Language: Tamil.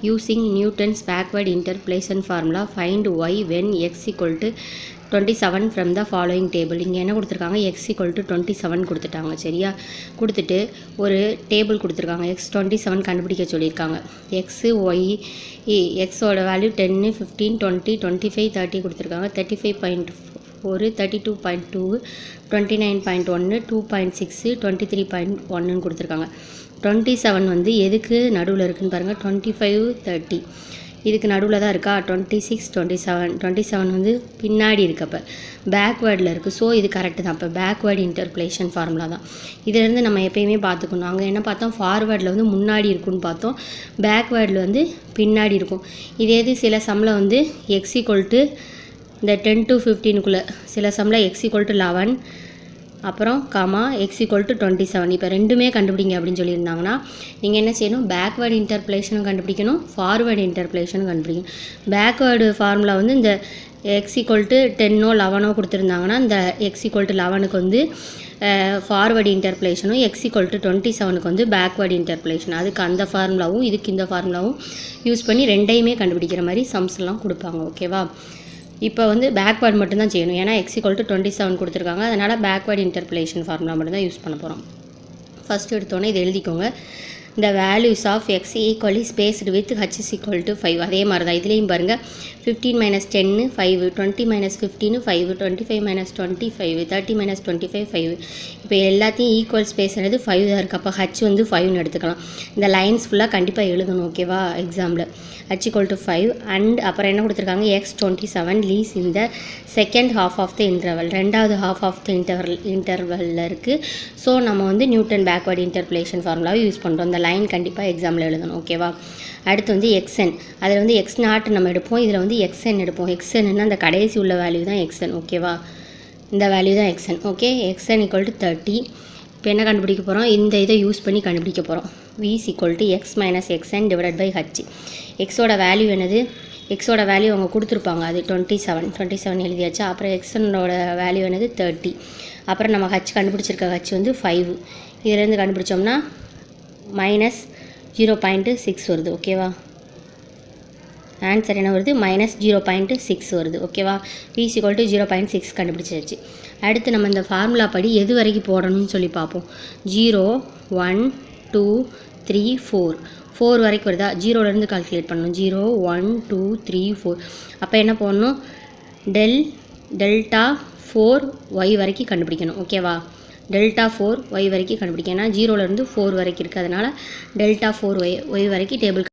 Using Newton's backward interpolation formula find y when x equal to 27 from the following table. இங்கே என்ன கொடுத்துருக்காங்க, எக்ஸ் ஈக்குவல் டு 27 கொடுத்துட்டாங்க. சரியா, கொடுத்துட்டு ஒரு டேபிள் கொடுத்துருக்காங்க. எக்ஸ் 27 கண்டுபிடிக்க சொல்லியிருக்காங்க. எக்ஸு ஒய் எக்ஸோட வேல்யூ 10 15 20 25 30 கொடுத்துருக்காங்க. 35.4 32.2 29.1 2.6 23.1 கொடுத்துருக்காங்க. 27 வந்து எதுக்கு நடுவில் இருக்குதுன்னு பாருங்கள். 25 30 இதுக்கு நடுவில் தான் இருக்கா. 26 27 வந்து பின்னாடி இருக்கப்போ பேக்வேர்டில் இருக்குது. ஸோ இது கரெக்டு தான். இப்போ பேக்வேர்டு இன்டர்போலேஷன் ஃபார்முலா தான். இதிலேருந்து நம்ம எப்பயுமே பார்த்துக்கணும். அங்கே என்ன பார்த்தோம், ஃபார்வேர்டில் வந்து முன்னாடி இருக்குன்னு பார்த்தோம், பேக்வேர்டில் வந்து பின்னாடி இருக்கும். இதே இது சில சம்மில் வந்து எக்ஸ் ஈக்குவல் டு இந்த 10 to 15க்குள்ளே, சில சம்மில் எக்ஸ் ஈக்குவல் டு 11 அப்புறம் எக்ஸ் ஈக்குவல் டு 27. இப்போ ரெண்டுமே கண்டுபிடிங்க அப்படின்னு சொல்லியிருந்தாங்கன்னா நீங்கள் என்ன செய்யணும், பேக்வேர்டு இன்டர்போலேஷனும் கண்டுபிடிக்கணும், ஃபார்வேர்டு இன்டர்போலேஷனும் கண்டுபிடிக்கணும். பேக்வேர்டு ஃபார்முலா வந்து இந்த எக்ஸ் ஈக்குவல் டு 10 11 கொடுத்துருந்தாங்கன்னா இந்த எக்ஸ் ஈக்குவல் டு 11க்கு வந்து ஃபார்வேர்டு இன்டர்போலேஷனும், எக்ஸ் ஈக்குவல் டு 27க்கு வந்து பேக்வேர்டு இன்டர்போலேஷன். அதுக்கு அந்த ஃபார்முலாவும் இதுக்கு இந்த ஃபார்முலாவும் யூஸ் பண்ணி ரெண்டையுமே கண்டுபிடிக்கிற மாதிரி சம்ஸ் எல்லாம் கொடுப்பாங்க. ஓகேவா, இப்போ வந்து பேக்வேர்டு மட்டும்தான் செய்யணும். ஏன்னா எக்ஸ் ஈக்குவல் டு 27 கொடுத்துருக்காங்க. அதனால் பேக்வேர்டு இன்டர்போலேஷன் ஃபார்முலா மட்டும்தான் யூஸ் பண்ண போகிறோம். ஃபஸ்ட்டு எடுத்தோன்னே இது எழுதிக்கோங்க. இந்த values of x equally spaced with h is equal to 5. அதே மாதிரி தான் இதுலேயும் பாருங்கள். 15 - 10 5, 20 - 15 5, 25 - 20 5, 30 - 25 5. இப்போ எல்லாத்தையும் ஈக்குவல் ஸ்பேஸ்ன்றது 5 தான் இருக்குது. அப்போ ஹச் வந்து 5ன்னு எடுத்துக்கலாம். இந்த லைன்ஸ் ஃபுல்லாக கண்டிப்பாக எழுதணும். ஓகேவா, எக்ஸாமில் ஹச் ஈக்குவல் டு 5 அண்ட் அப்புறம் என்ன கொடுத்துருக்காங்க, எக்ஸ் 27 லீஸ் இந்த second half of the interval, ரெண்டாவது ஹாஃப் ஆஃப் த இன்டர்வலில் இருக்குது. ஸோ நம்ம வந்து நியூட்டன் பேக்வேர்டு இன்டர்போலேஷன் ஃபார்முலாவை யூஸ் பண்ணுறோம். இந்த லைன் கண்டிப்பாக எக்ஸாமில் எழுதணும். ஓகேவா, அடுத்து வந்து எக்ஸ்என், அதில் வந்து எக்ஸ் நாட் நம்ம எடுப்போம், இதில் வந்து எக்ஸ்என் எடுப்போம். எக்ஸ்என்னா அந்த கடைசி உள்ள வேல்யூ தான் எக்ஸ்என். ஓகேவா, இந்த வேல்யூ தான் x n. Okay, x n equal to 30. இப்போ என்ன கண்டுபிடிக்க போகிறோம், இந்த இதை யூஸ் பண்ணி கண்டுபிடிக்க போகிறோம். v is equal to x minus xn divided by h. எக்ஸோட வேல்யூ என்னது, எக்ஸோட வேல்யூ அவங்க கொடுத்துருப்பாங்க, அது 27 எழுதியாச்சா. அப்புறம் எக்ஸனோட வேல்யூ என்னது 30. அப்புறம் நம்ம ஹச் கண்டுபிடிச்சிருக்க ஹச் வந்து 5. இதிலேருந்து கண்டுபிடிச்சோம்னா -0.6 வருது. ஓகேவா, ஆன்சர் என்ன வருது, -0.6 வருது. ஓகேவா, v is equal to 0.6 கண்டுபிடிச்சாச்சு. அடுத்து நம்ம இந்த ஃபார்முலா படி எது வரைக்கும் போடணும்னு சொல்லி பார்ப்போம். 0 1 2 3 4 வரைக்கும் வருதா. 0லேருந்து கால்குலேட் பண்ணணும். 0 1 2 3 4. அப்போ என்ன போடணும், டெல்டா 4y வரைக்கும் கண்டுபிடிக்கணும். ஓகேவா, டெல்டா 4y வரைக்கும் கண்டுபிடிக்கணும். ஏன்னா 0லேருந்து 4 வரைக்கும் இருக்குது. அதனால் டெல்டா 4y வரைக்கும் டேபிள்